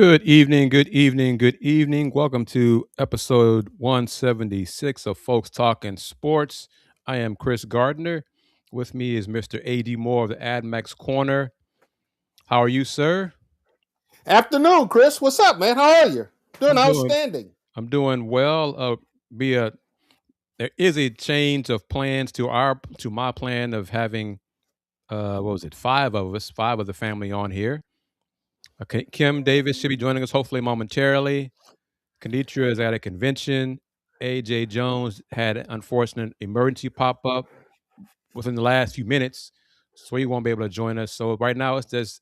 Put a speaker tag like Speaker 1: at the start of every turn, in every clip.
Speaker 1: Good evening, good evening, good evening. Welcome to episode 176 of Folks Talking Sports. I am Chris Gardner. With me is Mr. A.D. Moore of the AdMax Corner. How are you, sir?
Speaker 2: Afternoon, Chris. What's up, man? How are you? Doing
Speaker 1: I'm doing
Speaker 2: outstanding.
Speaker 1: I'm doing well. Be a There is a change of plans to my plan of having what was it, five of the family on here. Okay, Kim Davis should be joining us hopefully momentarily. Kanitra is at a convention. AJ Jones had an unfortunate emergency pop up within the last few minutes, so he won't be able to join us. So right now it's just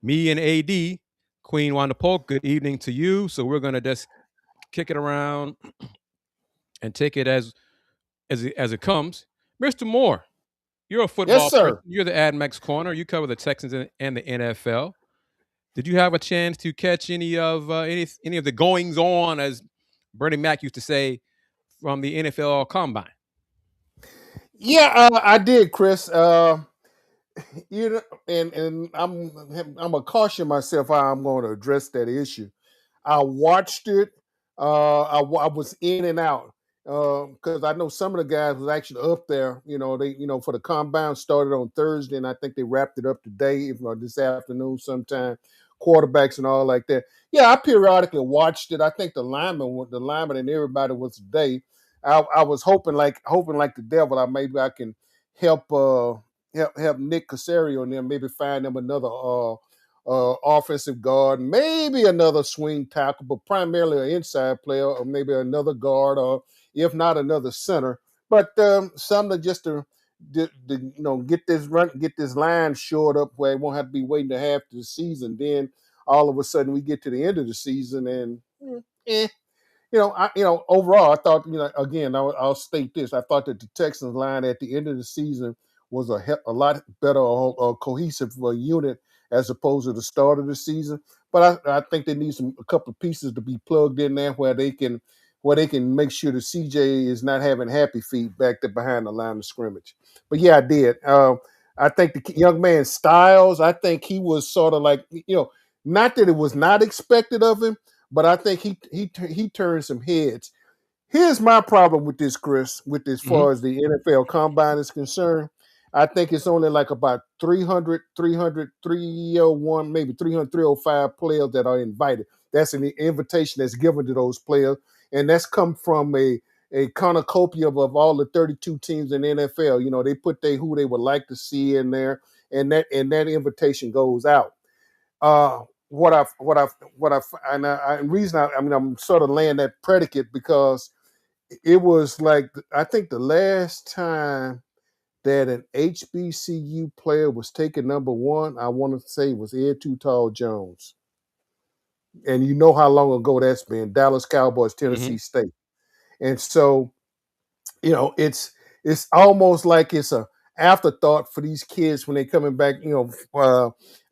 Speaker 1: me and AD. Queen Wanda Polk, good evening to you. So we're gonna just kick it around and take it as it comes. Mr. Moore, you're a
Speaker 2: Yes,
Speaker 1: football person.
Speaker 2: sir.
Speaker 1: You're the AdMax Corner. You cover the Texans and the NFL. Did you have a chance to catch any of the goings on, as Bernie Mac used to say, from the NFL Combine?
Speaker 2: Yeah, I did, Chris. And I'm gonna caution myself how I'm going to address that issue. I watched it. I was in and out because I know some of the guys was actually up there. They for the combine started on Thursday, and I think they wrapped it up today, if not this afternoon sometime. Quarterbacks and all like that. Yeah, I periodically watched it. I think the lineman, and everybody was today. I was hoping like the devil. Maybe I can help help Nick Casario and them maybe find them another offensive guard, maybe another swing tackle, but primarily an inside player, or maybe another guard, or if not another center. But something just to get this line shored up where it won't have to be waiting to half the season. Then all of a sudden we get to the end of the season and overall, I thought, again, I'll state this. I thought that the Texans line at the end of the season was a lot better, cohesive unit as opposed to the start of the season. But I think they need a couple of pieces to be plugged in there where they can make sure the CJ is not having happy feet back there behind the line of scrimmage. But yeah, I did. I think the young man Styles, I think he was sort of like, not that it was not expected of him, but I think he turned some heads. Here's my problem with this, Chris, with as
Speaker 1: Mhm.
Speaker 2: far as the NFL Combine is concerned. I think it's only like about 300, 300, 301, maybe 300, 305 players that are invited. That's an invitation that's given to those players. And that's come from a cornucopia of all the 32 teams in the NFL. They put who they would like to see in there, and that invitation goes out. Uh, and reason I'm sort of laying that predicate because it was like I think the last time that an HBCU player was taken number one, I want to say was Ed Too Tall Jones, and you know how long ago that's been. Dallas Cowboys,
Speaker 1: Mhm.
Speaker 2: Tennessee State, and so it's almost like it's a afterthought for these kids when they coming back.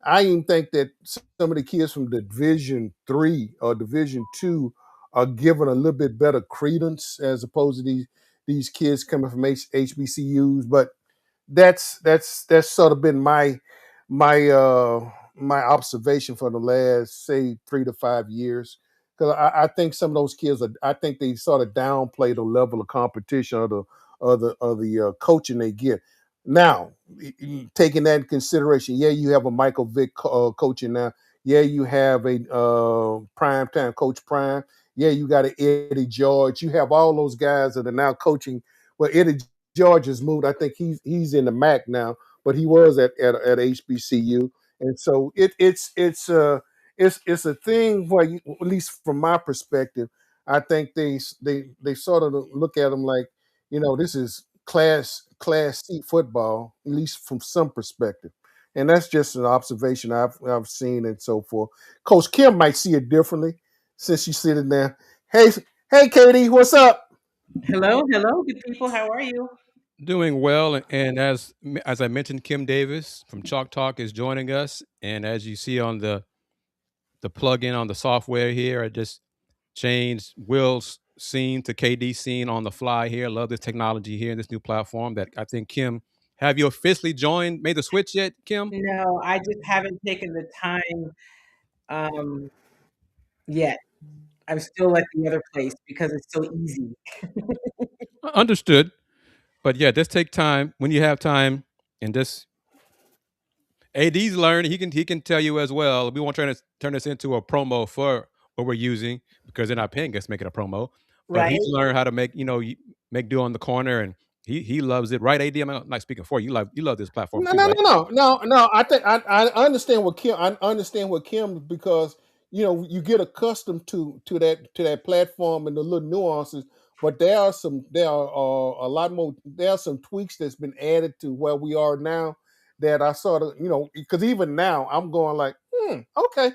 Speaker 2: I even think that some of the kids from Division 3 or Division 2 are given a little bit better credence as opposed to these kids coming from HBCUs. But that's sort of been my observation for the last say 3 to 5 years. Because I think some of those kids I think they sort of downplay the level of competition or the coaching they get. Now, taking that in consideration, yeah, you have a Michael Vick coaching now. Yeah, you have a prime time coach Prime. Yeah, you got an Eddie George. You have all those guys that are now coaching. Well, Eddie George has moved. I think he's in the MAC now, but he was at HBCU, and so it's a thing where at least from my perspective, I think they sort of look at them like this is class C football, at least from some perspective, and that's just an observation I've seen and so forth. Coach Kim might see it differently since she's sitting there. Hey, Katie, what's up?
Speaker 3: Hello, hello, good people. How are you?
Speaker 1: Doing well, and as I mentioned, Kim Davis from Chalk Talk is joining us. And as you see on the plug-in on the software here, I just changed Will's scene to KD scene on the fly here. Love this technology here in this new platform. That I think Kim, have you officially made the switch yet, Kim?
Speaker 3: No, I just haven't taken the time. Um, yet. I'm still at the other place because it's so easy.
Speaker 1: Understood. But yeah, just take time when you have time, and just AD's learning. He can tell you as well. We won't turn this into a promo for what we're using because they're not paying us making a promo. But
Speaker 3: Right?
Speaker 1: he's learned how to make do on the corner, and he loves it. Right, AD? I'm not speaking for you. You love this platform
Speaker 2: No,
Speaker 1: too,
Speaker 2: no,
Speaker 1: right?
Speaker 2: no, no, no, no. I think I understand what Kim. I understand what Kim because you get accustomed to that platform and the little nuances. But there are a lot more. There are some tweaks that's been added to where we are now that I sort of because even now I'm going like okay.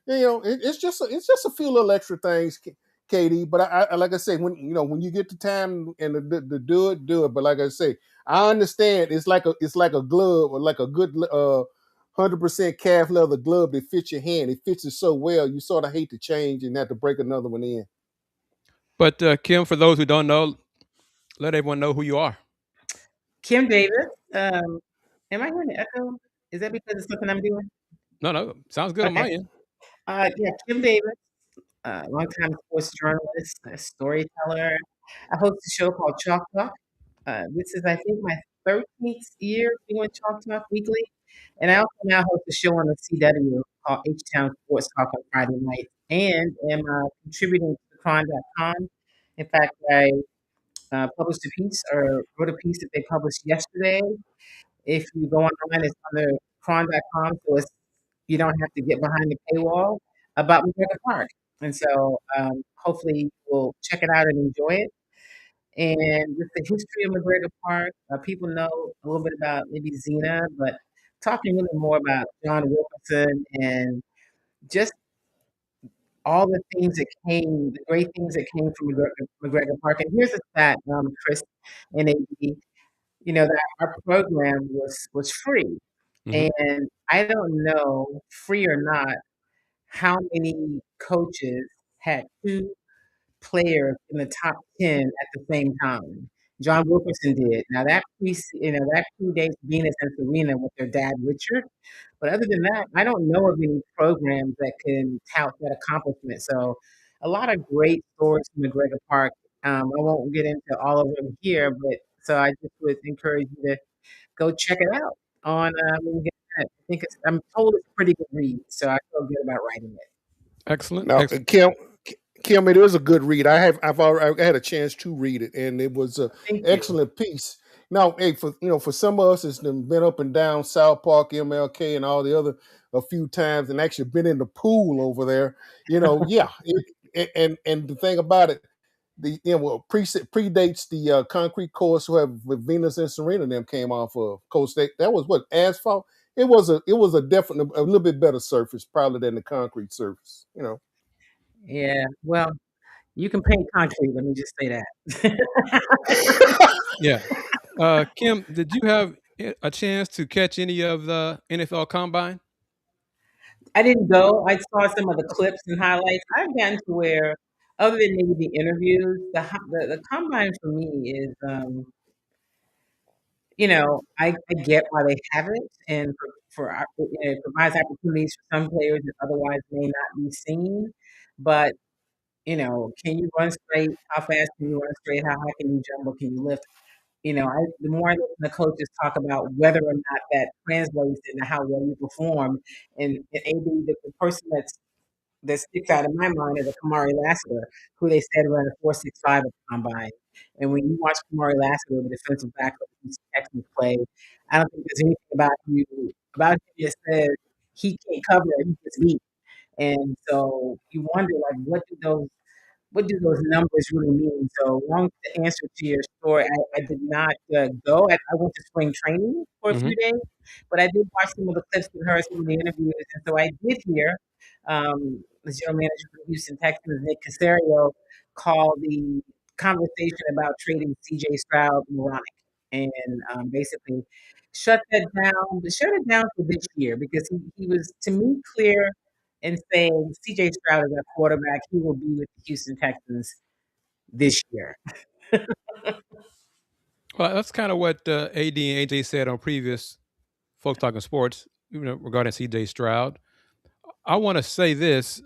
Speaker 2: It's just a few little extra things, Katie. But like I say, when you get the time and to do it, do it. But like I say, I understand it's like a glove or like a good 100% calf leather glove that fits your hand. It fits it so well, you sort of hate to change and have to break another one in.
Speaker 1: But Kim, for those who don't know, let everyone know who you are.
Speaker 3: Kim Davis. Am I hearing an echo? Is that because it's something I'm doing?
Speaker 1: No, no, sounds good on
Speaker 3: Okay.
Speaker 1: my end.
Speaker 3: Yeah, Kim Davis, longtime sports journalist, a storyteller. I host a show called Chalk Talk. This is, I think, my 13th year doing Chalk Talk weekly. And I also now host a show on the CW called H Town Sports Talk on Friday night, and am contributing to Cron.com. In fact, I published a piece or wrote a piece that they published yesterday. If you go online, it's on the Cron.com, so you don't have to get behind the paywall about McGregor Park. And so hopefully you'll check it out and enjoy it. And with the history of McGregor Park, people know a little bit about maybe Xena, but talking really more about John Wilkerson and just all the things that came, the great things that came from McGregor Park. And here's a stat, Chris and AB, that our program was free.
Speaker 1: Hmm.
Speaker 3: And I don't know, free or not, how many coaches had two players in the top 10 at the same time. John Wilkerson did. Now that predates Venus and Serena with their dad Richard. But other than that, I don't know of any programs that can tout that accomplishment. So a lot of great stories from McGregor Park. I won't get into all of them here, but so I just would encourage you to go check it out on when you get that. I'm told it's a pretty good read, so I feel good about writing it.
Speaker 1: Excellent,
Speaker 2: Now,
Speaker 1: excellent.
Speaker 2: Kim, it was a good read. I've had a chance to read it, and it was an
Speaker 3: Thank you.
Speaker 2: excellent piece. Now, hey, for some of us, it's been up and down South Park, MLK, and all the other a few times, and actually been in the pool over there. Yeah. And the thing about it, predates the concrete course where Venus and Serena them came off of. Coach, that was what asphalt. It was a definite a little bit better surface probably than the concrete surface.
Speaker 3: Yeah. Well, you can paint concrete. Let me just say that.
Speaker 1: Yeah. Kim, did you have a chance to catch any of the NFL Combine?
Speaker 3: I didn't go. I saw some of the clips and highlights. I've gotten to where, other than maybe the interviews, the combine for me is, I get why they have it, and it provides opportunities for some players that otherwise may not be seen. But can you run straight? How fast can you run straight? How high can you jump? Or can you lift? The more I listen to coaches talk about whether or not that translates into how well you perform, and AB, the person that sticks out in my mind is a Kamari Lassiter, who they said ran a 4.65 at the combine. And when you watch Kamari Lassiter, the defensive back of the Texans play, I don't think there's anything about him that says he can't cover, he gets beat. And so you wonder, like, what do those numbers really mean? So, long answer to your story, I did not go. I went to spring training for a
Speaker 1: Hmm.
Speaker 3: few days, but I did watch some of the clips with her, some of the interviews, and so I did hear the general manager for the Houston Texans, Nick Caserio, call the conversation about trading C.J. Stroud moronic, and basically shut it down for this year because he was, to me, clear and saying CJ Stroud is our quarterback. He will be with the Houston Texans this year.
Speaker 1: Well, that's kind of what AD and AJ said on previous Folks Talking Sports, regarding CJ Stroud. I want to say this.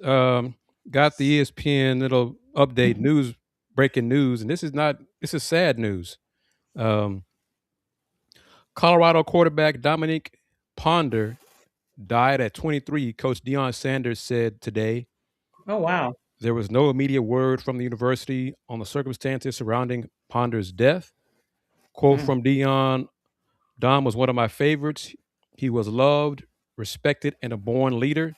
Speaker 1: got the ESPN little update news, breaking news, and this is sad news. Um, Colorado quarterback Dominiq Ponder died at 23. Coach Deion Sanders said today
Speaker 3: Oh wow.
Speaker 1: there was no immediate word from the university on the circumstances surrounding Ponder's death. Quote
Speaker 3: Mm,
Speaker 1: from Deion: Dom was one of my favorites. He was loved, respected, and a born leader.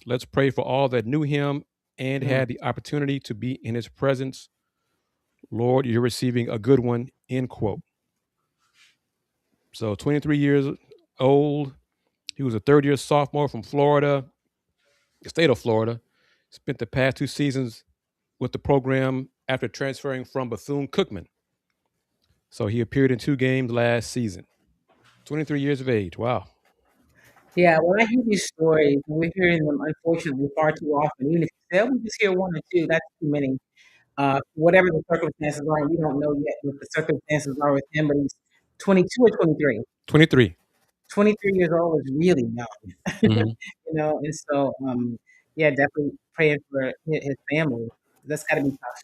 Speaker 1: Let's pray for all that knew him and
Speaker 3: mm.
Speaker 1: had the opportunity to be in his presence. Lord, you're receiving a good one, end quote. So 23 years old. He was a third year sophomore from Florida, the state of Florida. Spent the past 2 seasons with the program after transferring from Bethune Cookman. So he appeared in 2 games last season. 23 years of age. Wow.
Speaker 3: Yeah, when I hear these stories, and we're hearing them unfortunately far too often. Even if you say, "Oh, we just hear one or two," that's too many. Whatever the circumstances are, we don't know yet what the circumstances are with him, but he's 22 or 23.
Speaker 1: 23.
Speaker 3: 23 years old is really young,
Speaker 1: Mhm.
Speaker 3: and so, yeah, definitely praying for his family. That's gotta be tough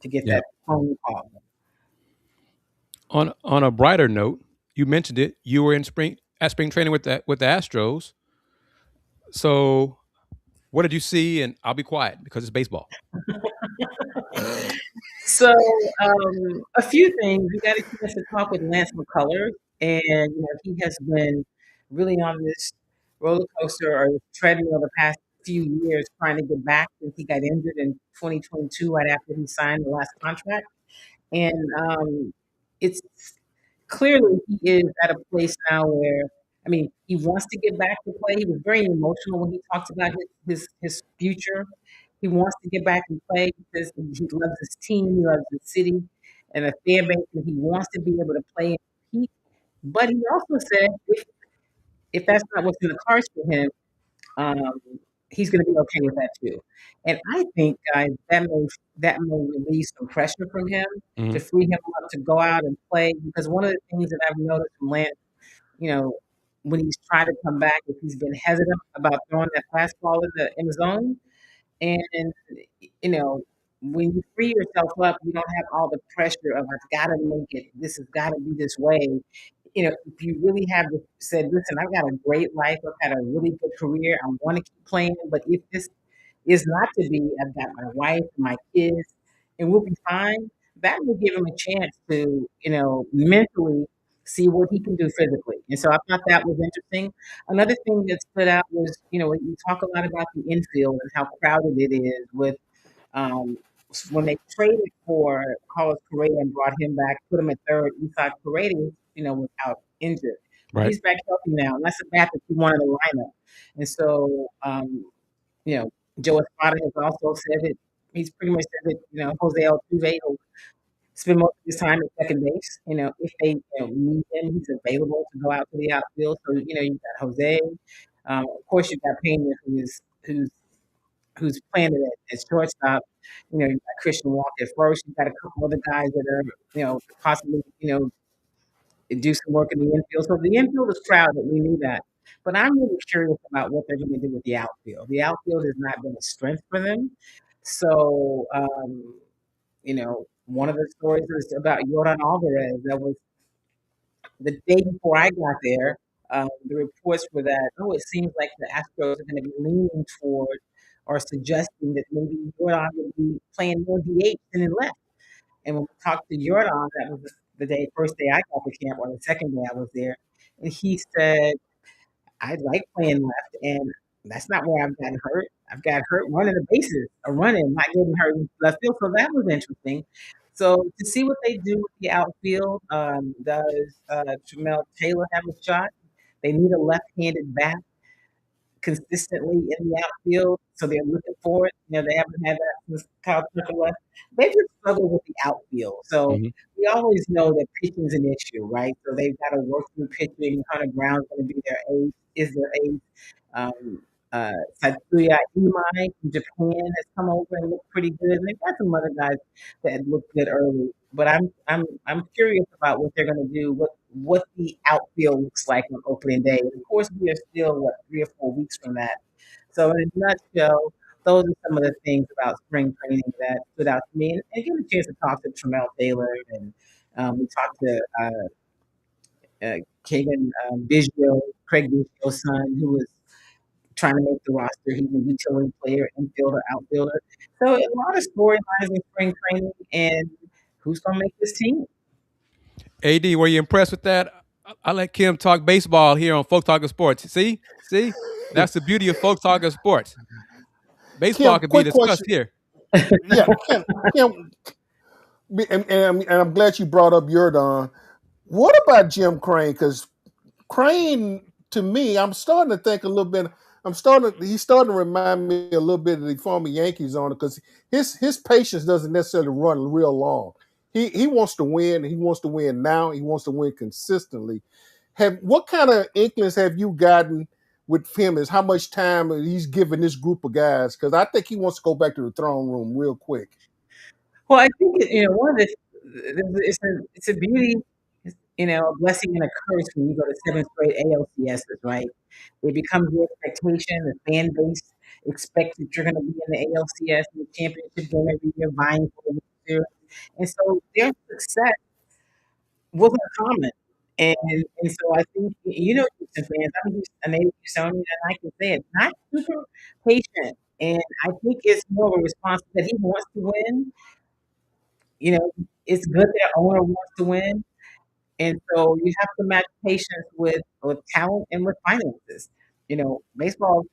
Speaker 3: to get
Speaker 1: Yeah.
Speaker 3: that phone call.
Speaker 1: On a brighter note, you mentioned it. You were in spring training with the Astros. So what did you see? And I'll be quiet because it's baseball.
Speaker 3: So, a few things. We got a chance to talk with Lance McCullers, and he has been really on this roller coaster or treadmill the past few years, trying to get back since he got injured in 2022, right after he signed the last contract. And it's clearly he is at a place now where, I mean, he wants to get back to play. He was very emotional when he talked about his future. He wants to get back and play because he loves his team, he loves his city, and a fan base, and he wants to be able to play and compete. But he also said if that's not what's in the cards for him, um, he's going to be okay with that too. And I think, guys, that may release some pressure from him to
Speaker 1: Mhm.
Speaker 3: free him up to go out and play. Because one of the things that I've noticed from Lance, you know, when he's tried to come back, is he's been hesitant about throwing that fastball in the zone. And you know, when you free yourself up, you don't have all the pressure of I've got to make it. This has got to be this way. If you really have said, listen, I've got a great life, I've had a really good career, I want to keep playing, but if this is not to be, I've got my wife, my kids, and we'll be fine. That will give him a chance to, mentally see what he can do physically. And so I thought that was interesting. Another thing that stood out was, you talk a lot about the infield and how crowded it is with um, when they traded for Carlos Correa and brought him back, put him at third. We thought Correa, was out injured. Well,
Speaker 1: Right.
Speaker 3: he's back healthy now, and that's the bat that you want in the lineup. And so, you know, Joe Espada has also said that he's pretty much said that Jose Altuve will spend most of his time at second base. If they need him, he's available to go out to the outfield. So you've got Jose. Of course, you've got Pena, who's playing it at shortstop. You've got Christian Walker at first. You've got a couple other guys that are possibly do some work in the infield. So the infield is crowded. We knew that. But I'm really curious about what they're going to do with the outfield. The outfield has not been a strength for them. So, one of the stories is about Jordan Alvarez. That was the day before I got there. The reports were that, it seems like the Astros are going to be leaning toward or suggesting that maybe Jordan would be playing more DH than in left. And when we talked to Jordan, that was the first day I got to camp, or the second day I was there, and he said, "I like playing left, and that's not where I've gotten hurt. I've got hurt running the bases, or running, not getting hurt in left field." So that was interesting. So to see what they do with the outfield, does Jamel Taylor have a shot? They need a left-handed bat consistently in the outfield, so they're looking for it. They haven't had that since Kyle Tucker left. They just struggle with the outfield. So
Speaker 1: Mhm.
Speaker 3: we always know that pitching's an issue, right? So they've got to work through pitching. Hunter Brown's going to be their ace, is their ace. Um, Satsuya Imai from Japan has come over and looked pretty good. And they've got some other guys that looked good early. But I'm curious about what they're going to do. What the outfield looks like on opening day. Of course, we are still 3 or 4 weeks from that. So in a nutshell, those are some of the things about spring training that stood out to me. And get a chance to talk to Tremel Taylor, and we talked to Kagan Biggio, Craig Biggio's son, who was trying to make the roster. He's a utility player, infielder, outfielder. So a lot of storylines in spring training, and who's going to make this team?
Speaker 1: AD, were you impressed with that? I let Kim talk baseball here on Folk Talking Sports. See, that's the beauty of Folk Talking Sports. Baseball
Speaker 2: Kim,
Speaker 1: can be
Speaker 2: quick
Speaker 1: discussed
Speaker 2: question.
Speaker 1: here.
Speaker 2: Yeah, Kim, and I'm glad you brought up Jordan. What about Jim Crane? Because Crane, to me, I'm starting to think a little bit. He's starting to remind me a little bit of the former Yankees owner because his patience doesn't necessarily run real long. He wants to win. He wants to win now. He wants to win consistently. What kind of inklings have you gotten with him? Is how much time he's given this group of guys? Because I think he wants to go back to the throne room real quick.
Speaker 3: Well, I think one of the it's a beauty, a blessing and a curse when you go to seventh grade ALCSs, right? It becomes the expectation. The fan base expects that you're going to be in the ALCS and the championship game every year, vying for the World Series, and so their success wasn't common. And so I think Houston fans. I'm a native Houstonian, and I can say it. Not super patient, and I think it's more of a response that he wants to win. It's good that owner wants to win, and so you have to match patience with talent and with finances. Baseball.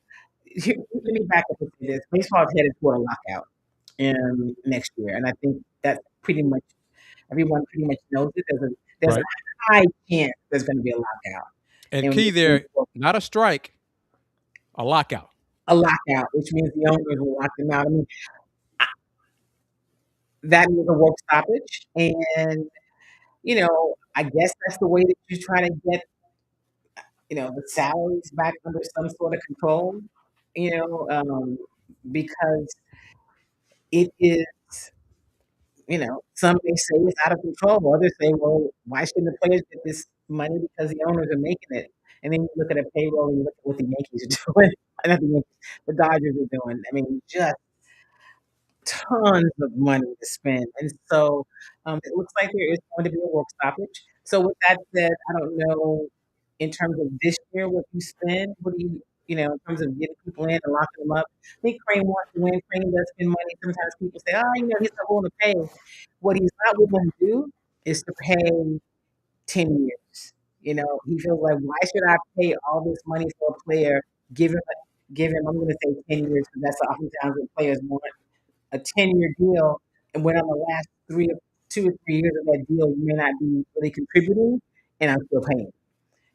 Speaker 3: Let me back up and say this: baseball is headed toward a lockout next year, and I think that's pretty much everyone pretty much knows it. There's
Speaker 1: Right.
Speaker 3: a high chance there's going to be a lockout,
Speaker 1: And
Speaker 3: and
Speaker 1: key there, not a strike, a lockout.
Speaker 3: a lockout, which means the owners will lock them out. I mean, that means a work stoppage, and I guess that's the way that you try to get the salaries back under some sort of control. You know, because it is. Some may say it's out of control. Others say, well, why shouldn't the players get this money because the owners are making it? And then you look at a payroll and you look at what the Yankees are doing. Not the Yankees, the Dodgers are doing. I mean, just tons of money to spend. And so it looks like there is going to be a work stoppage. So with that said, I don't know in terms of this year what you spend. What do in terms of getting people in and locking them up? I think Crane wants to win. Crane does spend money. Sometimes people say, oh, he's not willing to pay. What he's not willing to do is to pay 10 years. He feels like, why should I pay all this money for a player, give him I'm going to say 10 years, because that's oftentimes what players want, a 10-year deal, and when on the last 2 or 3 years of that deal, you may not be really contributing, and I'm still paying.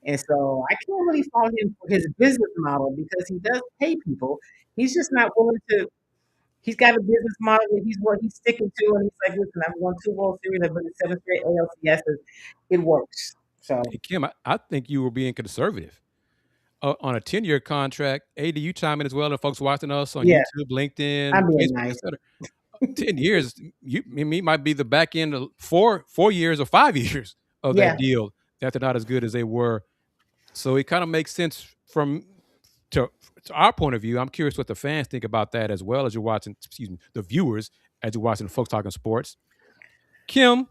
Speaker 3: And so I can't really fault him for his business model because he does pay people. He's just not willing to. He's got a business model that he's sticking to, and he's like, listen, I've won 2 World Series, I've been to 7th grade ALCSs. It works. So
Speaker 1: Hey, Kim, I think you were being conservative. On a 10-year contract, AD, you chime in as well, and folks watching us on
Speaker 3: yeah,
Speaker 1: YouTube, LinkedIn,
Speaker 3: I'm being
Speaker 1: Facebook,
Speaker 3: nice.
Speaker 1: etc. 10 years, me might be the back end of 4 years or 5 years of
Speaker 3: Yeah.
Speaker 1: that deal that they're not as good as they were. So it kind of makes sense to our point of view. I'm curious what the fans think about that as well as you're watching, excuse me, the viewers as you're watching Folks Talking Sports. Kim,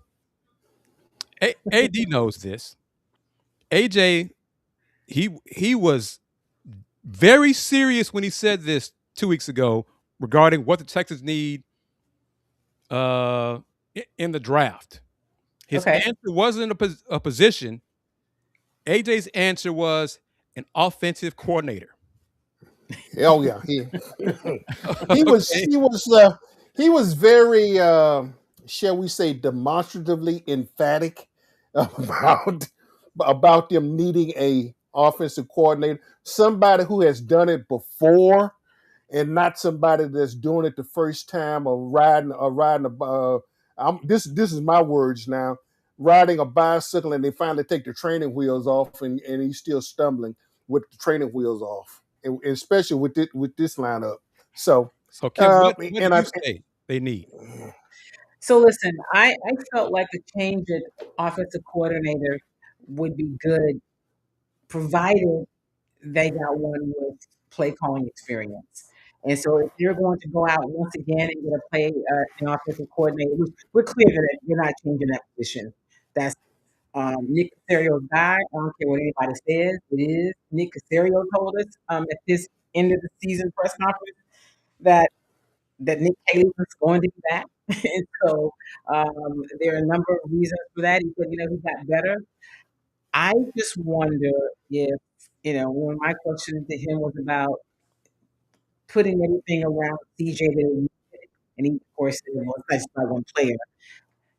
Speaker 1: AD knows this. AJ, he was very serious when he said this 2 weeks ago regarding what the Texans need in the draft. His
Speaker 3: Okay.
Speaker 1: answer wasn't a position. AJ's answer was an offensive coordinator.
Speaker 2: Hell yeah, he was
Speaker 1: Okay.
Speaker 2: he was very shall we say demonstratively emphatic about about them needing a offensive coordinator, somebody who has done it before, and not somebody that's doing it the first time or riding a. This is my words now. Riding a bicycle and they finally take the training wheels off and he's still stumbling with the training wheels off, and especially with this lineup. So,
Speaker 1: So Kim, what do
Speaker 2: and
Speaker 1: you
Speaker 2: I
Speaker 1: say they need?
Speaker 3: So listen, I felt like a change at offensive coordinator would be good, provided they got one with play calling experience. And so if you're going to go out once again and get a play an offensive coordinator, we're clear that you're not changing that position. That's Nick Caserio's guy. I don't care what anybody says. It is. Nick Caserio told us at this end of the season press conference that Nick Haley was going to be back. And so there are a number of reasons for that. He said, he got better. I just wonder if, when my question to him was about putting everything around CJ that he needed, and he, of course, said, well, it's not about one player.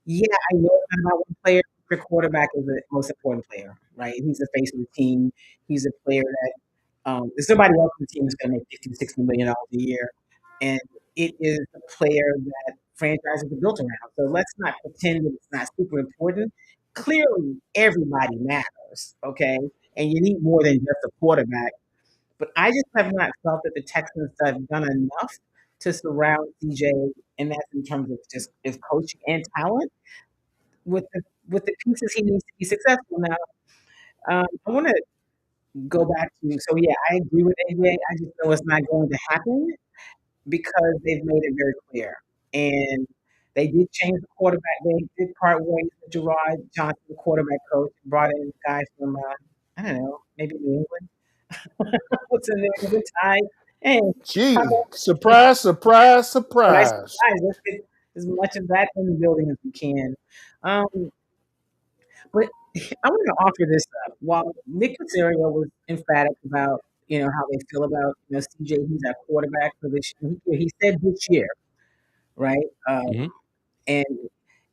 Speaker 3: Yeah, I know it's not about one player. Your quarterback is the most important player, right? He's the face of the team. He's a player that there's somebody else on the team that's going to make $50 to $60 million a year, and it is a player that franchises are built around. So let's not pretend that it's not super important. Clearly, everybody matters, okay? And you need more than just a quarterback. But I just have not felt that the Texans have done enough to surround CJ, and that's in terms of just his coaching and talent with the pieces he needs to be successful. Now, I want to go back to yeah, I agree with AJ. I just know it's not going to happen because they've made it very clear, and they did change the quarterback. They did part ways with Gerard Johnson, the quarterback coach, brought in a guy from I don't know, maybe New England. What's in there? The tie. Hey, how
Speaker 2: Gee,
Speaker 3: about
Speaker 2: surprise, surprise,
Speaker 3: a nice
Speaker 2: surprise.
Speaker 3: surprise? Let's get as much of that in the building as we can. Um, but I want to offer this up. While Nick Caserio was emphatic about how they feel about CJ, he's our quarterback for this year. He said this year, right?
Speaker 1: Hmm.
Speaker 3: And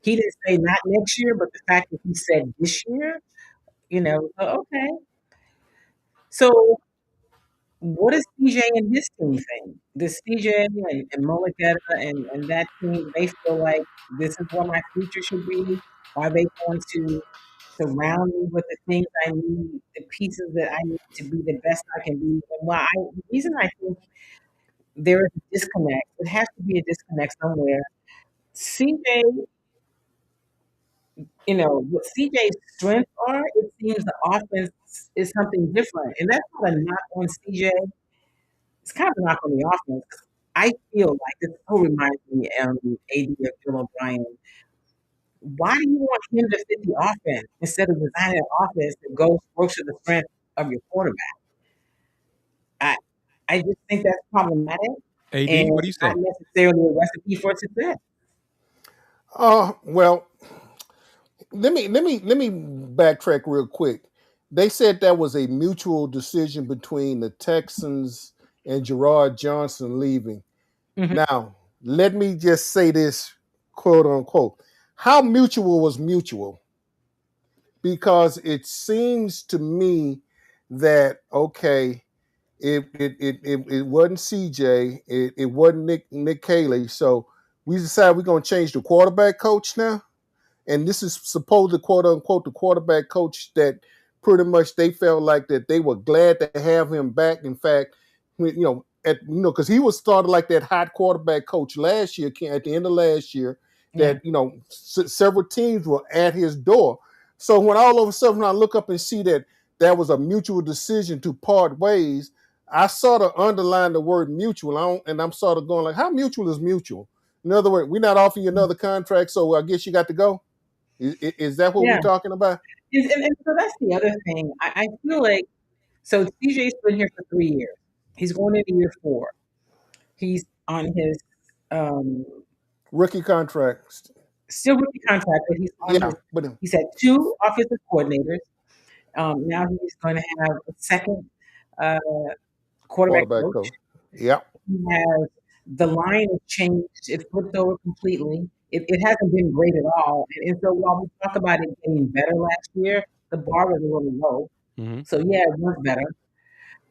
Speaker 3: he didn't say not next year, but the fact that he said this year, okay. So what does CJ and his team think? Does CJ and Moleketa and that team, they feel like this is what my future should be? Are they going to surround me with the things I need, the pieces that I need to be the best I can be? And the reason I think there is a disconnect, it has to be a disconnect somewhere. CJ, what CJ's strengths are, it seems the offense is something different. And that's not a knock on CJ. It's kind of a knock on the offense. I feel like this so reminds me AD of Bill O'Brien. Why do you want him to fit the offense instead of designing an offense that works to the strength of your quarterback? I I just think that's problematic and
Speaker 1: AD, what do you
Speaker 3: not
Speaker 1: say?
Speaker 3: necessarily a recipe for success.
Speaker 2: Well, let me backtrack real quick. They said that was a mutual decision between the Texans and Gerard Johnson leaving.
Speaker 3: Mhm.
Speaker 2: Now, let me just say this, quote unquote. How mutual was mutual? Because it seems to me that okay, it wasn't CJ, it wasn't Nick Haley. So we decided we're gonna change the quarterback coach now. And this is supposed to quote unquote the quarterback coach that pretty much they felt like that they were glad to have him back. In fact, because he was started like that hot quarterback coach last year, at the end of last year,
Speaker 3: Yeah.
Speaker 2: that several teams were at his door. So when all of a sudden I look up and see that that was a mutual decision to part ways, I sort of underline the word mutual, and I'm sort of going like, how mutual is mutual? In other words, we're not offering you another contract, so I guess you got to go. Is that what we're
Speaker 3: Yeah.
Speaker 2: talking about?
Speaker 3: And so that's the other thing. I feel like so CJ's been here for 3 years. He's going into year 4. He's on his um,
Speaker 2: Rookie contracts.
Speaker 3: still rookie contract, but he's on his.
Speaker 2: Yeah, but
Speaker 3: He's had 2 offensive coordinators. Now he's going to have a second uh, quarterback
Speaker 2: quarterback
Speaker 3: coach.
Speaker 2: coach. Yeah.
Speaker 3: He has the line has changed. It flipped over completely. It hasn't been great at all. And so while we talk about it getting better last year, the bar was a little low.
Speaker 1: Hmm.
Speaker 3: So yeah, it was better.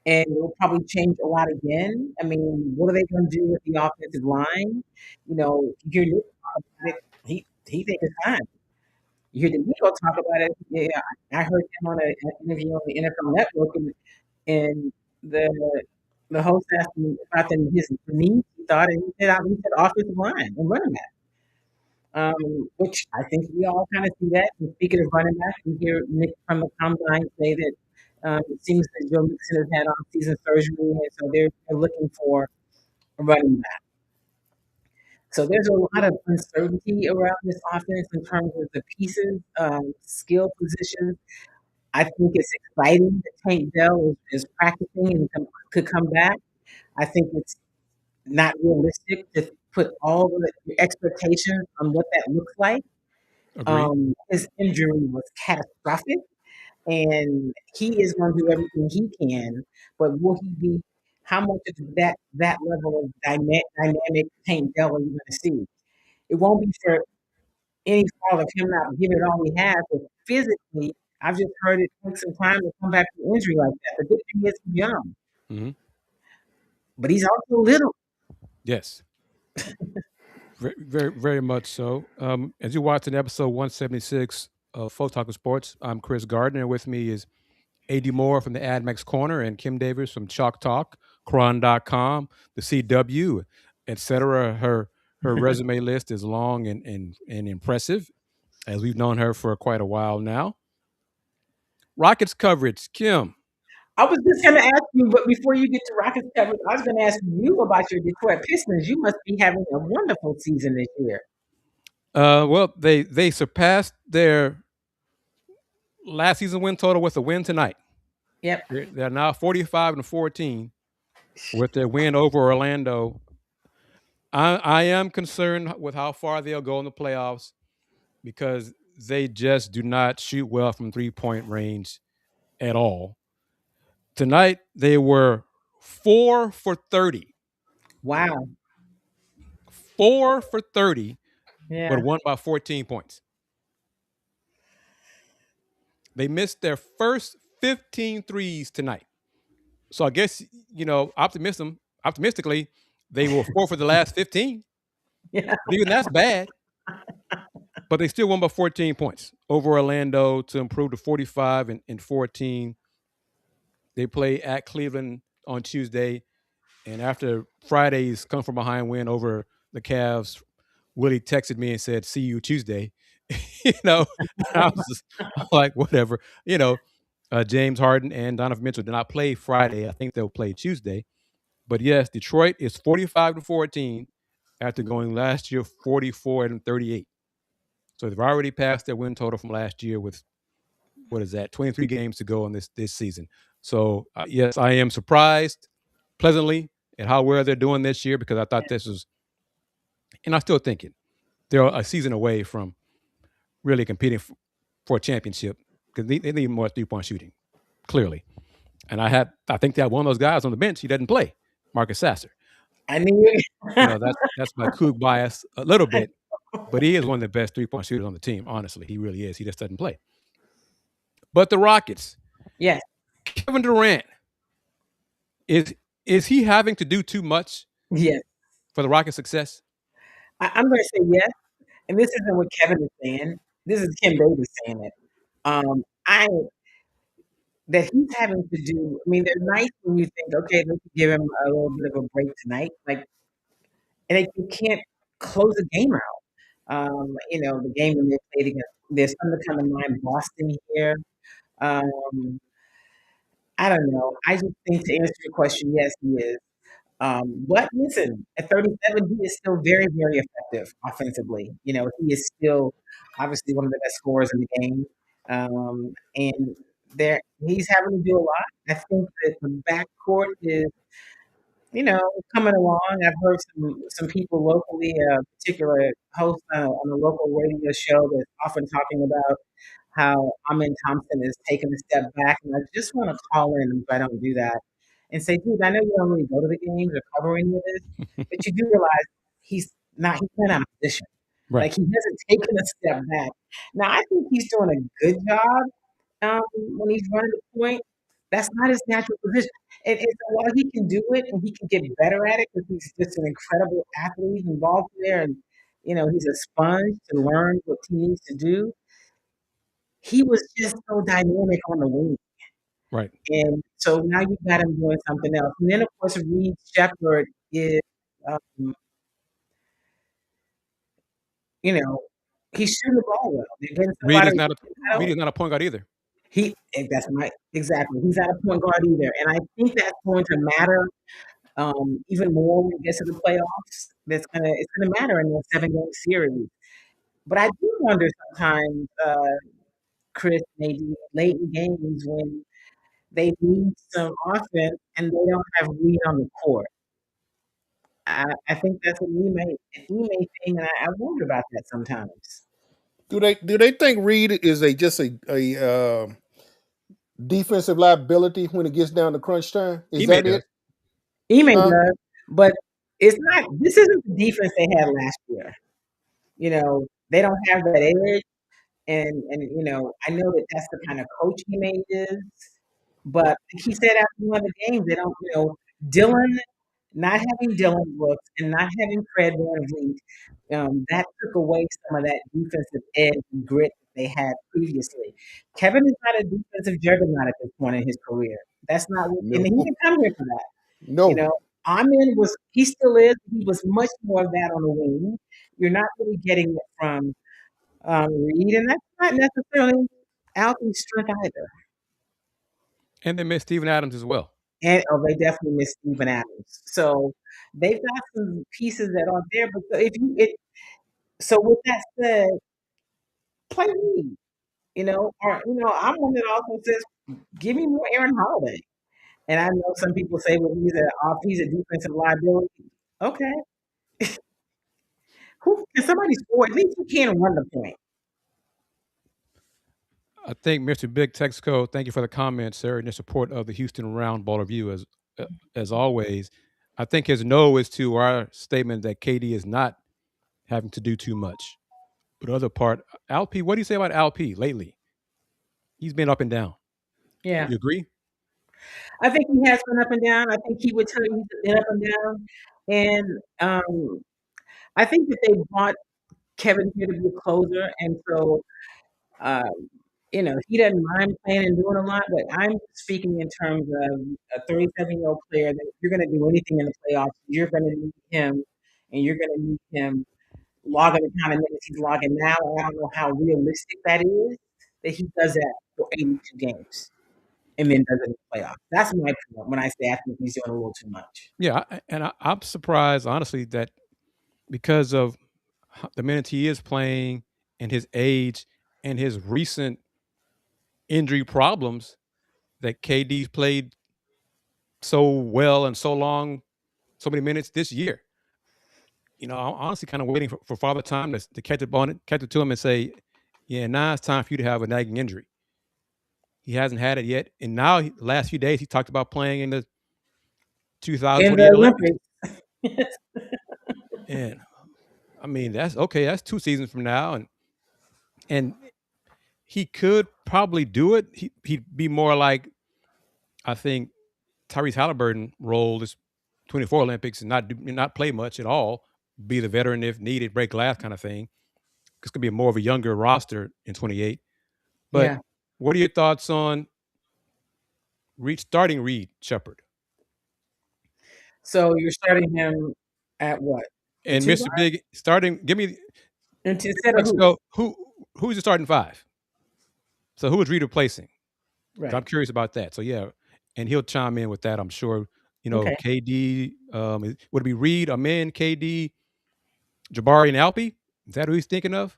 Speaker 3: And it will probably change a lot again. I mean, what are they going to do with the offensive line? You hear Nick talk about it. He thinks it's time. You hear D'Amico talk about it. Yeah, I heard him on an interview on the NFL Network, and the host asked him about his needs. He thought, and he said offensive line and running back. Which I think we all kind of see that. And speaking of running back, we hear Nick from the combine say that it seems that Joe Mixon has had on-season surgery, and so they're looking for running back. So there's a lot of uncertainty around this offense in terms of the pieces, skill positions. I think it's exciting that Tank Dell is practicing and could come back. I think it's not realistic to put all of the expectations on what that looks like.
Speaker 1: Agreed.
Speaker 3: His injury was catastrophic, and he is going to do everything he can. But will he be? How much of that level of dynamic Tank Dell are you going to see? It won't be for any fault of him not giving it all he has, but physically, I've just heard it take some time to come back from injury like that. The good thing is he's young,
Speaker 1: Hmm.
Speaker 3: but he's also little.
Speaker 1: Yes. Very, very, very much so. As you watch in episode 176 of Folk Talking Sports, I'm Chris Gardner. With me is AD Moore from the AdMax Corner and Kim Davis from Chalk Talk, Cron.com, the CW, etc. Her resume list is long and impressive, as we've known her for quite a while now. Rockets coverage, Kim.
Speaker 3: I was just going to ask you, but before you get to Rockets coverage, I was going to ask you about your Detroit Pistons. You must be having a wonderful season this year.
Speaker 1: Well, they surpassed their last season win total with a win tonight.
Speaker 3: Yep.
Speaker 1: They're now 45-14 with their win over Orlando. I am concerned with how far they'll go in the playoffs because they just do not shoot well from 3-point range at all. Tonight they were 4 for 30.
Speaker 3: Wow.
Speaker 1: 4 for 30,
Speaker 3: Yeah.
Speaker 1: but won by 14 points. They missed their first 15 threes tonight. So I guess, optimistically, they were 4 for the last 15.
Speaker 3: Yeah.
Speaker 1: But even that's bad. But they still won by 14 points over Orlando to improve to 45-14. They play at Cleveland on Tuesday. And after Friday's come from behind win over the Cavs, Willy texted me and said, "See you Tuesday." I was just like, whatever. James Harden and Donovan Mitchell did not play Friday. I think they'll play Tuesday. But yes, Detroit is 45-14 after going last year 44-38. So they've already passed their win total from last year with, 23 games to go in this season. So yes, I am surprised pleasantly at how well they're doing this year because I thought this was, and I still think it. They're a season away from really competing for a championship because they need more 3-point shooting, clearly. And I think they had one of those guys on the bench. He doesn't play, Marcus Sasser.
Speaker 3: I knew
Speaker 1: that's my Coug bias a little bit, but he is one of the best 3-point shooters on the team. Honestly, he really is. He just doesn't play. But the Rockets,
Speaker 3: yes.
Speaker 1: Kevin Durant, is he having to do too much?
Speaker 3: Yes.
Speaker 1: For the Rockets' success?
Speaker 3: I'm going to say yes. And this isn't what Kevin is saying. This is Kim Davis saying it. That he's having to do. I mean, they're nice when you think, okay, let's give him a little bit of a break tonight. And you can't close a game out. The game when they played against. There's something come to mind. Boston here. I don't know. I just think to answer your question, yes, he is. But listen, at 37, he is still very, very effective offensively. He is still obviously one of the best scorers in the game. And he's having to do a lot. I think that the backcourt is, coming along. I've heard some people locally, a particular host on a local radio show that's often talking about how Amin Thompson is taking a step back. And I just want to call in if I don't do that and say, dude, I know you don't really go to the games or cover any of this, but you do realize he's playing out of position.
Speaker 1: Right.
Speaker 3: Like he hasn't taken a step back. Now I think he's doing a good job when he's running the point. That's not his natural position. And so while he can do it and he can get better at it because he's just an incredible athlete involved there and he's a sponge to learn what he needs to do. He was just so dynamic on the wing.
Speaker 1: Right.
Speaker 3: And so now you've got him doing something else. And then, of course, Reed Shepherd is, he's shooting the ball well.
Speaker 1: Reed is not a point guard either.
Speaker 3: Exactly. He's not a point guard either. And I think that's going to matter even more when it gets to the playoffs. It's gonna matter in the 7 game series. But I do wonder sometimes, Chris, maybe late in games when they need some offense and they don't have Reed on the court. I think that's an Ime thing, and I wonder about that sometimes.
Speaker 2: Do they think Reed is just a defensive liability when it gets down to crunch time? Is
Speaker 1: Ime
Speaker 2: that it?
Speaker 1: does.
Speaker 3: Ime
Speaker 2: Huh?
Speaker 3: does, but it's not. This isn't the defense they had last year. They don't have that edge, and I know that that's the kind of coach Ime is. But like he said after one of the games, they don't. Dylan not having Dylan Brooks and not having Fred VanVleet, that took away some of that defensive edge and grit that they had previously. Kevin is not a defensive juggernaut at this point in his career. That's not, and he
Speaker 2: No,
Speaker 3: can come here for that. You
Speaker 2: no.
Speaker 3: know, Amin he still is. He was much more of that on the wing. You're not really getting it from Reed, and that's not necessarily Alton's strength either.
Speaker 1: And they missed Steven Adams as well.
Speaker 3: And they definitely miss Steven Adams. So they've got some pieces that are there. But so with that said, play Reed. I'm one that also says, give me more Aaron Holiday. And I know some people say, well, he's a defensive liability. Okay. Can somebody score? At least he can run the point.
Speaker 1: I think Mr. Big Texaco, thank you for the comments, sir, and your support of the Houston Round Ball Review as always. I think his no is to our statement that KD is not having to do too much. But other part, Alp, what do you say about Alp lately? He's been up and down.
Speaker 3: Yeah.
Speaker 1: You agree?
Speaker 3: I think he has been up and down. I think he would tell you he's been up and down. And I think that they brought Kevin here to be a closer. And so he doesn't mind playing and doing a lot, but I'm speaking in terms of a 37-year-old player that if you're going to do anything in the playoffs, you're going to need him, and you're going to need him logging the kind of minutes he's logging now. I don't know how realistic that is, that he does that for 82 games and then does it in the playoffs. That's my point when I say I think he's doing a little too much.
Speaker 1: Yeah, and I'm surprised, honestly, that because of the minutes he is playing and his age and his recent injury problems, that KD's played so well and so long, so many minutes this year. I'm honestly kind of waiting for Father Time to catch it to him and say, yeah, now it's time for you to have a nagging injury. He hasn't had it yet. And now, the last few days, he talked about playing in the
Speaker 3: In
Speaker 1: 2028
Speaker 3: the
Speaker 1: Olympics.
Speaker 3: Olympics.
Speaker 1: And I mean, that's okay. That's 2 seasons from now. And he could probably do it. He'd be more like, I think, Tyrese Halliburton role this 24 Olympics and not play much at all, be the veteran if needed, break glass kind of thing. This could be more of a younger roster in 28. But
Speaker 3: Yeah.
Speaker 1: what are your thoughts on starting Reed Shepard?
Speaker 3: So you're starting him at what?
Speaker 1: And Mr. Big starting, give me
Speaker 3: Instead of
Speaker 1: let's go. Who's the starting 5? So who is Reed replacing?
Speaker 3: Right.
Speaker 1: I'm curious about that. So yeah, and he'll chime in with that, I'm sure.
Speaker 3: Okay.
Speaker 1: KD, would it be Reed, Amin, KD, Jabari, and Alpi? Is that who he's thinking of?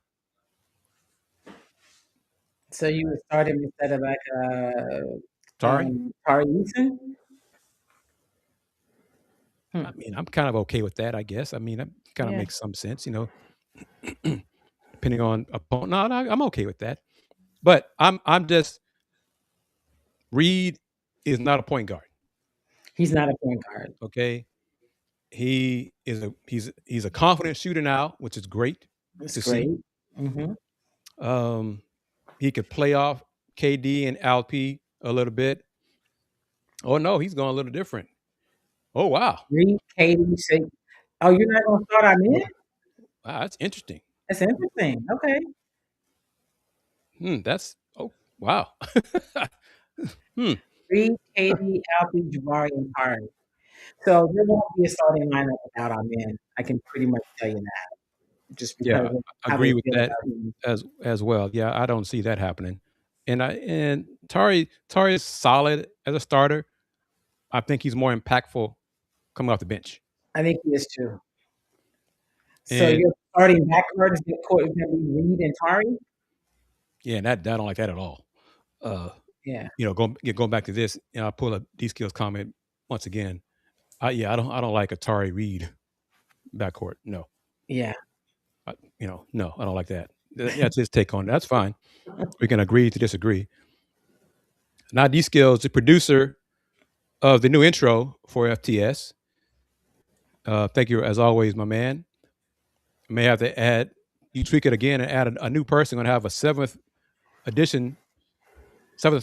Speaker 3: So you would start him instead of like
Speaker 1: Tari?
Speaker 3: Tari Eason?
Speaker 1: I mean, I'm kind of okay with that, I guess. I mean, that kind of
Speaker 3: Yeah.
Speaker 1: makes some sense, depending on opponent. No, I'm okay with that. But I'm just Reed is not a point guard.
Speaker 3: He's not a point guard.
Speaker 1: Okay. He's a confident shooter now, which is great
Speaker 3: That's
Speaker 1: to
Speaker 3: great.
Speaker 1: see.
Speaker 3: Mm-hmm.
Speaker 1: He could play off KD and Alp a little bit. Oh no, he's going a little different. Oh wow.
Speaker 3: Reed, KD, say, oh, you're not gonna start him in?
Speaker 1: Wow, that's interesting.
Speaker 3: That's interesting. Okay.
Speaker 1: That's wow.
Speaker 3: Reed, KD, Alpi, Jabari, and Tari. So there won't be a starting lineup without Amin. I can pretty much tell you that. Just because
Speaker 1: Yeah,
Speaker 3: of
Speaker 1: I
Speaker 3: how
Speaker 1: agree
Speaker 3: they
Speaker 1: with
Speaker 3: feel
Speaker 1: that
Speaker 3: about him.
Speaker 1: as well. Yeah, I don't see that happening. And Tari is solid as a starter. I think he's more impactful coming off the bench.
Speaker 3: I think he is too. So
Speaker 1: And
Speaker 3: your starting backcourt is going to be Reed and Tari?
Speaker 1: yeah, and that I don't like that at all. Uh,
Speaker 3: Yeah.
Speaker 1: going back to this, I'll pull up D Skills comment once again. I don't like Atari Reed backcourt. No,
Speaker 3: Yeah.
Speaker 1: no, I don't like that. That's his take on it. That's fine. We can agree to disagree. Now, D Skills, the producer of the new intro for FTS. Thank you, as always, my man. I may have to add, you tweak it again and add a new person. Going to have a seventh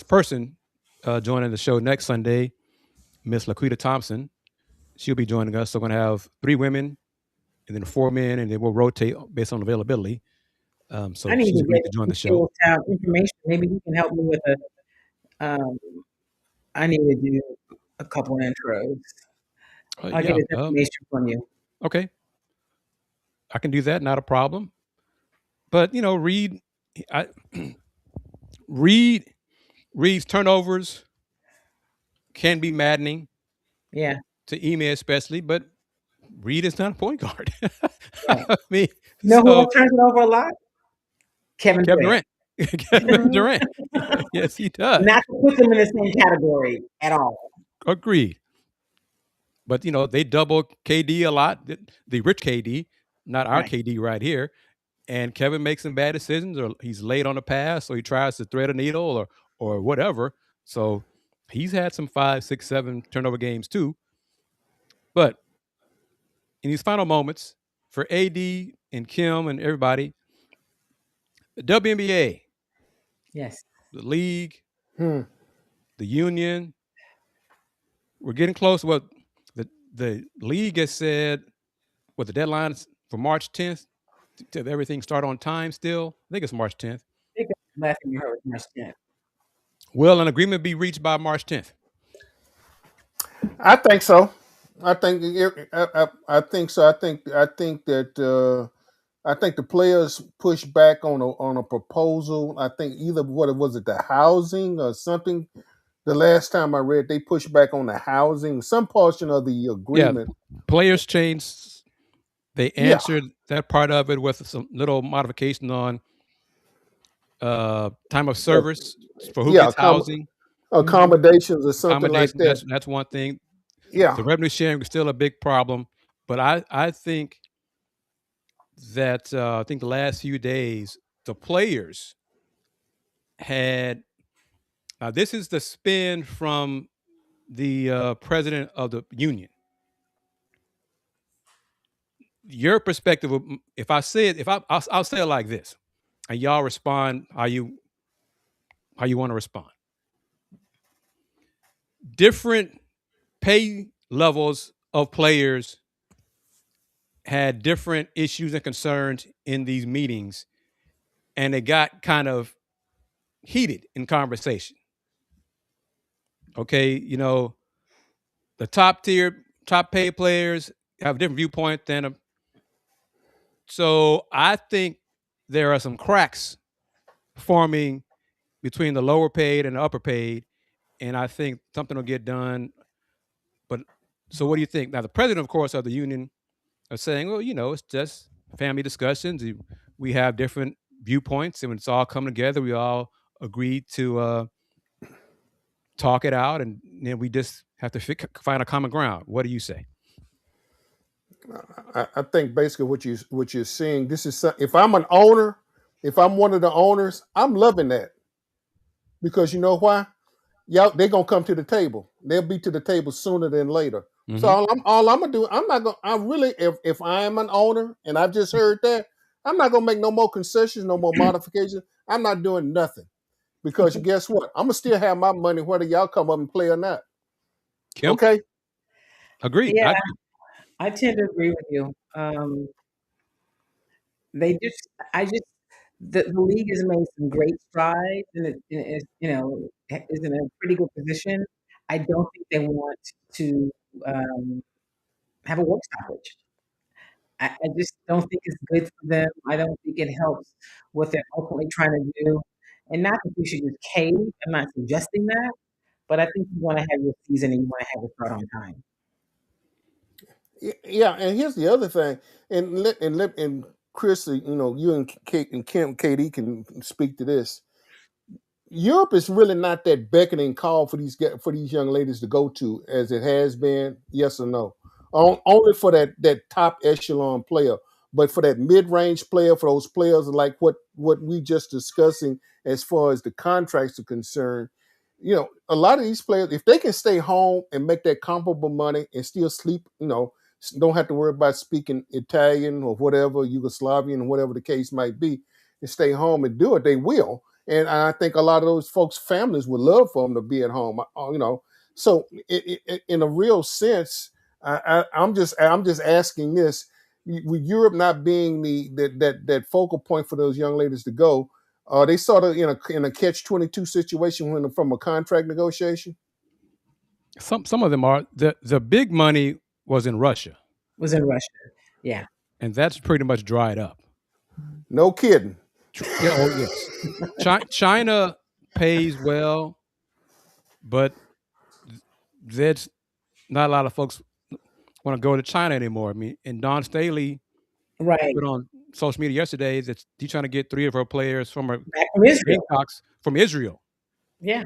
Speaker 1: person joining the show next Sunday, Miss Laquita Thompson. She'll be joining us. So we're going to have 3 women and then 4 men, and then we'll rotate based on availability. So
Speaker 3: I need
Speaker 1: she's
Speaker 3: to
Speaker 1: agreed
Speaker 3: get
Speaker 1: to join the show.
Speaker 3: Skills Town information. Maybe you can help me with I need to do a couple intros. I'll get his information from you.
Speaker 1: Okay. I can do that. Not a problem. But, Reed's turnovers can be maddening.
Speaker 3: Yeah.
Speaker 1: To Ime especially, but Reed is not a point guard.
Speaker 3: Right.
Speaker 1: I mean,
Speaker 3: who else turns it over a lot? Kevin Durant.
Speaker 1: Kevin Durant. Yes, he does.
Speaker 3: Not to put them in the same category at all.
Speaker 1: Agreed. But, they double KD a lot, the rich KD, not our KD right here. And Kevin makes some bad decisions, or he's late on the pass, or he tries to thread a needle or whatever. So he's had some 5, 6, 7 turnover games too. But in these final moments, for AD and Kim and everybody, the WNBA,
Speaker 3: yes,
Speaker 1: the league, the union, we're getting close. What the league has said, what the deadline is for March 10th to everything start on time still. I think it's March 10th.
Speaker 3: I think that's the last thing you heard was March 10th.
Speaker 1: Will an agreement be reached by March 10th?
Speaker 2: I think so. I think I think so. I think that I think the players push back on a proposal. I think either what was it, the housing or something. The last time I read, they pushed back on the housing, some portion of the agreement.
Speaker 1: Yeah, players changed. They answered that part of it with some little modification on time of service for who gets housing,
Speaker 2: accommodations or something like that.
Speaker 1: That's one thing.
Speaker 2: Yeah,
Speaker 1: the revenue sharing is still a big problem, but I think that I think the last few days the players had. Now this is the spin from the president of the union. Your perspective, if I say it, I'll say it like this, and y'all respond how you want to respond. Different pay levels of players had different issues and concerns in these meetings, and it got kind of heated in conversation. Okay, the top paid players have a different viewpoint than so I think there are some cracks forming between the lower paid and the upper paid, and I think something will get done. But so what do you think? Now the president, of course, of the union are saying, well, it's just family discussions. We have different viewpoints, and when it's all coming together, we all agree to talk it out, and then we just have to find a common ground. What do you say?
Speaker 2: I think basically what you're seeing. This is if I'm an owner, if I'm one of the owners, I'm loving that because you know why? Y'all, they're gonna come to the table. They'll be to the table sooner than later. Mm-hmm. So all I'm gonna do, I'm not gonna. I really, if I am an owner and I've just heard that, I'm not gonna make no more concessions, no more modifications. I'm not doing nothing because guess what? I'm gonna still have my money whether y'all come up and play or not.
Speaker 1: Kim?
Speaker 2: Okay.
Speaker 1: Agreed.
Speaker 3: Yeah, I tend to agree with you. The league has made some great strides and it is in a pretty good position. I don't think they want to have a work stoppage. I just don't think it's good for them. I don't think it helps what they're ultimately trying to do. And not that you should just cave. I'm not suggesting that, but I think you want to have your season and you want to have it start on time.
Speaker 2: Yeah, and here's the other thing, and Chris, you and Kate and Kim, Katie can speak to this. Europe is really not that beckoning call for for these young ladies to go to as it has been. Yes or no? Only for that top echelon player, but for that mid range player, for those players like what we just discussing as far as the contracts are concerned. A lot of these players, if they can stay home and make that comparable money and still sleep, don't have to worry about speaking Italian or whatever, Yugoslavian, whatever the case might be, and stay home and do it, they will. And I think a lot of those folks' families would love for them to be at home. So in a real sense, I'm just asking this: with Europe not being that focal point for those young ladies to go, are they sort of in a catch-22 situation from a contract negotiation?
Speaker 1: Some of them are. The big money was in Russia,
Speaker 3: Was in Russia. Yeah.
Speaker 1: and that's pretty much dried up.
Speaker 2: No kidding.
Speaker 1: Yeah, oh yes. China pays well, but there's not a lot of folks want to go to China anymore. I mean, and Don Staley
Speaker 3: Right.
Speaker 1: put on social media yesterday that he's trying to get 3 of her players from her
Speaker 3: Back from Israel.
Speaker 1: Gamecocks from Israel.
Speaker 3: Yeah.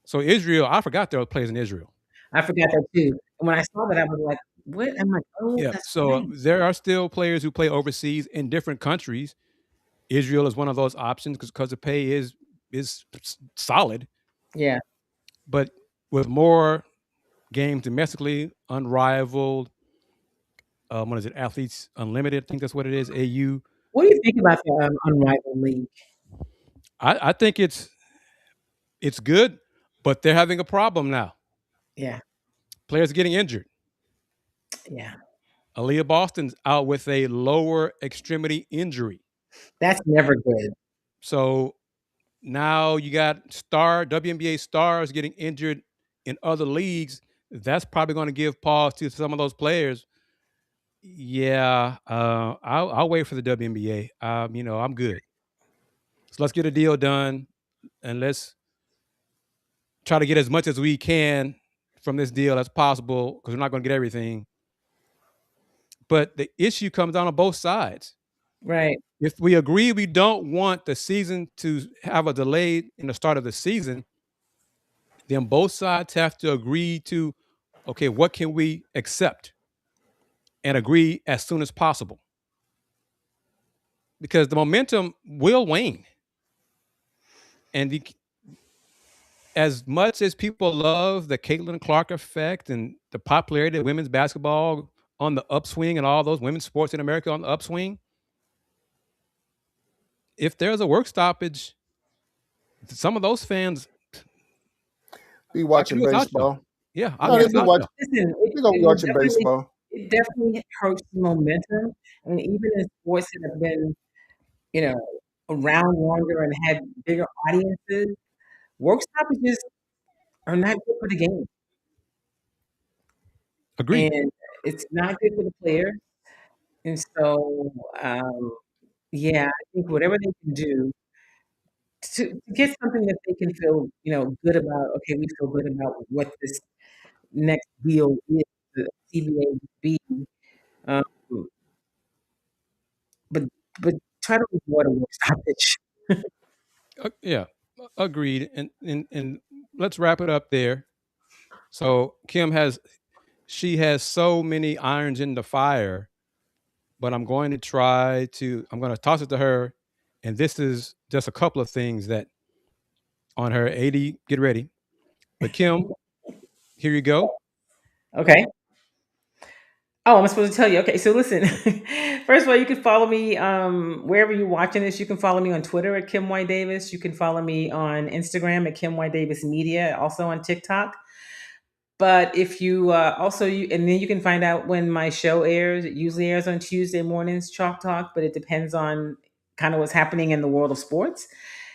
Speaker 1: So Israel, I forgot there were players in Israel.
Speaker 3: I forgot that too. And when I saw that, I was like, what? I'm like, oh,
Speaker 1: Yeah.
Speaker 3: that's
Speaker 1: So
Speaker 3: right.
Speaker 1: there are still players who play overseas in different countries. Israel is one of those options because the pay is solid.
Speaker 3: Yeah.
Speaker 1: But with more games domestically, unrivaled, what is it? Athletes Unlimited, I think that's what it is. AU.
Speaker 3: What do you think about the unrivaled league?
Speaker 1: I think it's good, but they're having a problem now.
Speaker 3: Yeah.
Speaker 1: Players are getting injured.
Speaker 3: Yeah.
Speaker 1: Aaliyah Boston's out with a lower extremity injury.
Speaker 3: That's never good.
Speaker 1: So now you got WNBA stars getting injured in other leagues. That's probably going to give pause to some of those players. Yeah, I'll wait for the WNBA. I'm good. So let's get a deal done, and let's try to get as much as we can from this deal as possible because we're not going to get everything. But the issue comes down on both sides.
Speaker 3: Right.
Speaker 1: If we agree we don't want the season to have a delay in the start of the season, then both sides have to agree to, okay, what can we accept and agree as soon as possible? Because the momentum will wane. And as much as people love the Caitlin Clark effect and the popularity of women's basketball on the upswing and all those women's sports in America on the upswing, if there's a work stoppage, some of those fans
Speaker 2: Be
Speaker 1: I can
Speaker 2: watching
Speaker 1: do without you.
Speaker 2: baseball.
Speaker 1: Yeah, I
Speaker 2: No,
Speaker 1: can
Speaker 2: they
Speaker 1: do
Speaker 2: be
Speaker 1: without
Speaker 2: watching.
Speaker 1: you.
Speaker 3: Listen,
Speaker 2: They gonna be watching baseball.
Speaker 3: it definitely hurts the momentum. And even in sports that have been, you know, around longer and had bigger audiences, work stoppages are not good for the game.
Speaker 1: Agreed.
Speaker 3: And it's not good for the players. And so, yeah, I think whatever they can do to get something that they can feel, good about, okay, we feel good about what this next deal is, the CBA would be. Um, but but try to avoid a work stoppage.
Speaker 1: Yeah, agreed. And let's wrap it up there. So she has so many irons in the fire, but I'm going to toss it to her. And this is just a couple of things that on her 80, get ready. But Kim, here you go.
Speaker 3: Okay. Oh, I'm supposed to tell you. Okay, so listen. First of all, you can follow me wherever you're watching this. You can follow me on Twitter at Kim Y Davis. You can follow me on Instagram at Kim Y Davis Media. Also on TikTok. But if you and then you can find out when my show airs. It usually airs on Tuesday mornings, Chalk Talk, but it depends on kind of what's happening in the world of sports.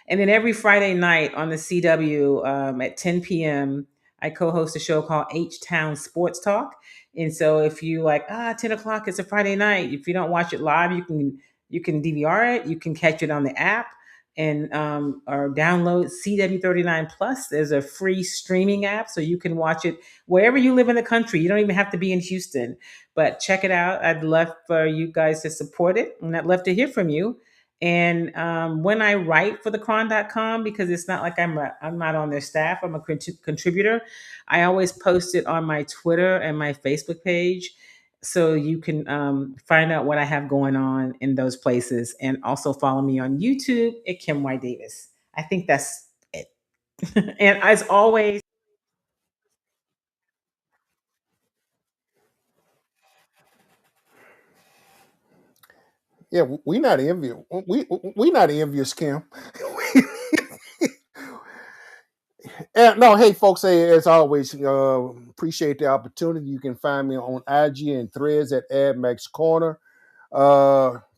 Speaker 3: And then every Friday night on the CW at 10 p.m., I co-host a show called H Town Sports Talk. And so if you like 10 o'clock, it's a Friday night. If you don't watch it live, you can DVR it. You can catch it on the app. and or download CW39 Plus. There's a free streaming app, so you can watch it wherever you live in the country. You don't even have to be in Houston, but check it out. I'd love for you guys to support it, and I'd love to hear from you. And when I write for thecron.com, because it's not like I'm not on their staff, I'm a contributor, I always post it on my Twitter and my Facebook page, so you can find out what I have going on in those places, and also follow me on YouTube at Kim Y Davis. I think that's it. And as always,
Speaker 2: Yeah, we not envious. We not envious, Kim. No, hey folks, hey, as always, appreciate the opportunity. You can find me on IG and Threads at AdMax Corner.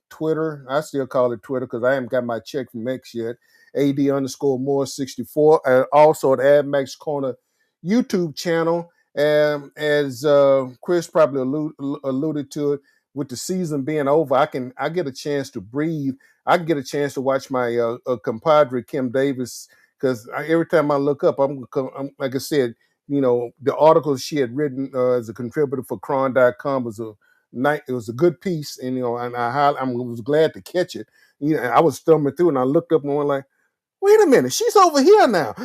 Speaker 2: Twitter, I still call it Twitter because I haven't got my check from X yet. AD_more64. And also at AdMax Corner YouTube channel. And as Chris probably alluded to it, with the season being over, I get a chance to breathe. I can get a chance to watch my compadre Kim Davis, because every time I look up, I'm like I said, the article she had written as a contributor for Cron.com was it was a good piece, and and I was glad to catch it. I was thumbing through, and I looked up and went like, "Wait a minute, she's over here now."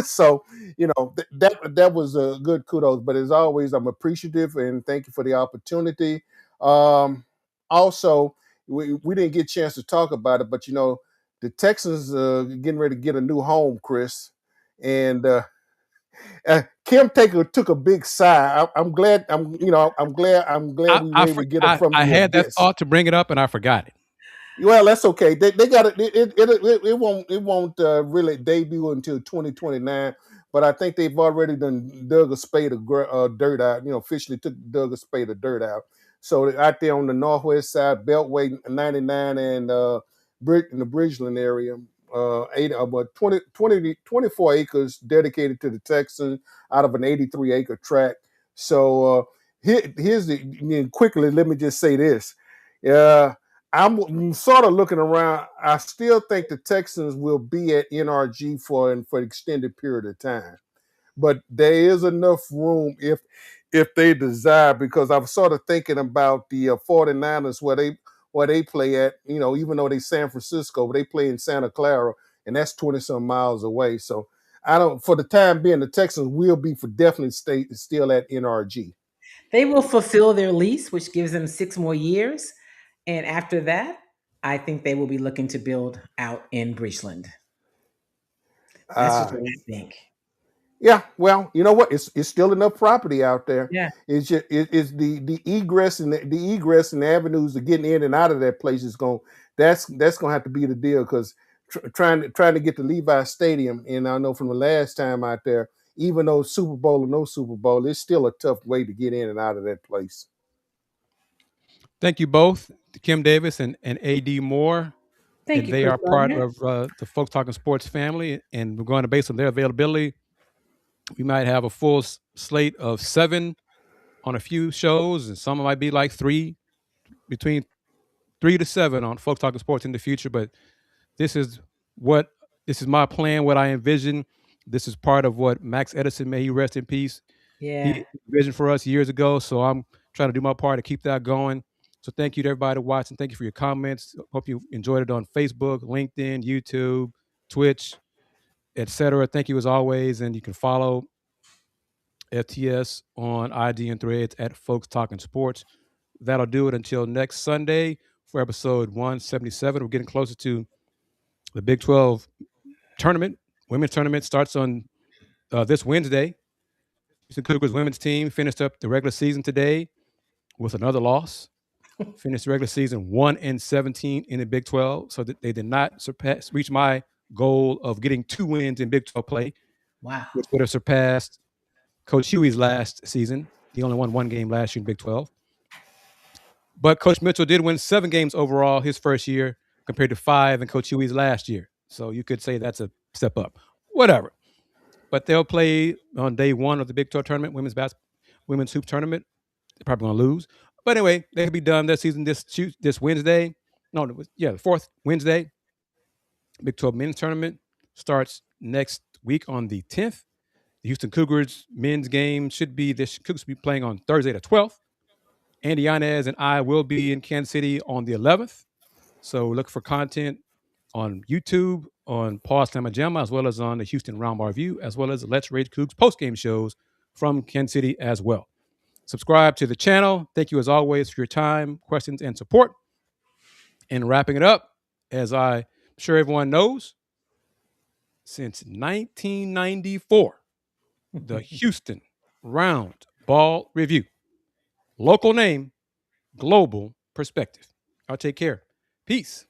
Speaker 2: So that was a good kudos. But as always, I'm appreciative and thank you for the opportunity. Also, we didn't get a chance to talk about it, but the Texans getting ready to get a new home, Chris, and Kim took a big sigh. I'm glad. I'm glad we were able to get it from
Speaker 1: I
Speaker 2: the
Speaker 1: had that
Speaker 2: abyss.
Speaker 1: thought to bring it up, and I forgot it.
Speaker 2: Well, that's okay. They got it. It won't really debut until 2029. But I think they've already dug a spade of dirt out. Officially dug a spade of dirt out. So they're out there on the northwest side, Beltway 99 and in the Bridgeland area, about 24 acres dedicated to the Texans out of an 83-acre tract. So here's quickly. Let me just say this. I'm sort of looking around. I still think the Texans will be at NRG for an extended period of time, but there is enough room if they desire, because I'm sort of thinking about the 49ers where they play at. Even though they San Francisco, but they play in Santa Clara, and that's 20 some miles away. So I don't. For the time being, the Texans will be for definitely still at NRG.
Speaker 3: they will fulfill their lease, which gives them 6 more years. And after that, I think they will be looking to build out in Breachland. That's just
Speaker 2: Uh,
Speaker 3: what I think.
Speaker 2: Yeah, well, you know what? It's still enough property out there.
Speaker 3: Yeah.
Speaker 2: It's just it's the egress and the egress and the avenues of getting in and out of that place is going. That's going to have to be the deal, because trying to get to Levi Stadium, and I know from the last time out there, even though Super Bowl or no Super Bowl, it's still a tough way to get in and out of that place.
Speaker 1: Thank you both, Kim Davis and AD Moore.
Speaker 3: Thank
Speaker 1: And
Speaker 3: you,
Speaker 1: they
Speaker 3: Chris
Speaker 1: are part
Speaker 3: Bryant.
Speaker 1: of the Folks Talking Sports family, and we're going to base on their availability. We might have a full slate of 7 on a few shows, and some might be like 3, between 3 to 7 on Folks Talking Sports in the future. But this is this is my plan, what I envision. This is part of what Max Edison, may he rest in peace,
Speaker 3: Yeah.
Speaker 1: he envisioned for us years ago. So I'm trying to do my part to keep that going. So thank you to everybody watching. Thank you for your comments. Hope you enjoyed it on Facebook, LinkedIn, YouTube, Twitch, etc. Thank you as always. And you can follow FTS on IG and Threads at Folks Talking Sports. That'll do it until next Sunday for episode 177. We're getting closer to the Big 12 tournament. Women's tournament starts on this Wednesday. The Cougars women's team finished up the regular season today with another loss. Finished the regular season 1-17 in the Big 12, so that they did not reach my goal of getting 2 wins in Big 12 play,
Speaker 3: Wow.
Speaker 1: which would have surpassed Coach Huey's last season. He only won 1 game last year in Big 12. But Coach Mitchell did win 7 games overall his first year, compared to 5 in Coach Huey's last year. So you could say that's a step up. Whatever. But they'll play on day 1 of the Big 12 tournament, women's hoop tournament. They're probably going to lose. But anyway, they'll be done their season this Wednesday. No, the 4th Wednesday. Big 12 men's tournament starts next week on the 10th. The Houston Cougars men's game should be Cougars be playing on Thursday the 12th. Andy Yanez and I will be in Kansas City on the 11th. So look for content on YouTube, on Paul Slamma Jamma, as well as on the Houston Roundbar Review, as well as Let's Rage Cougs post-game shows from Kansas City as well. Subscribe to the channel. Thank you as always for your time, questions, and support. And wrapping it up, as I'm sure everyone knows, since 1994, the Houston Round Ball Review. Local name, global perspective. I'll take care. Peace.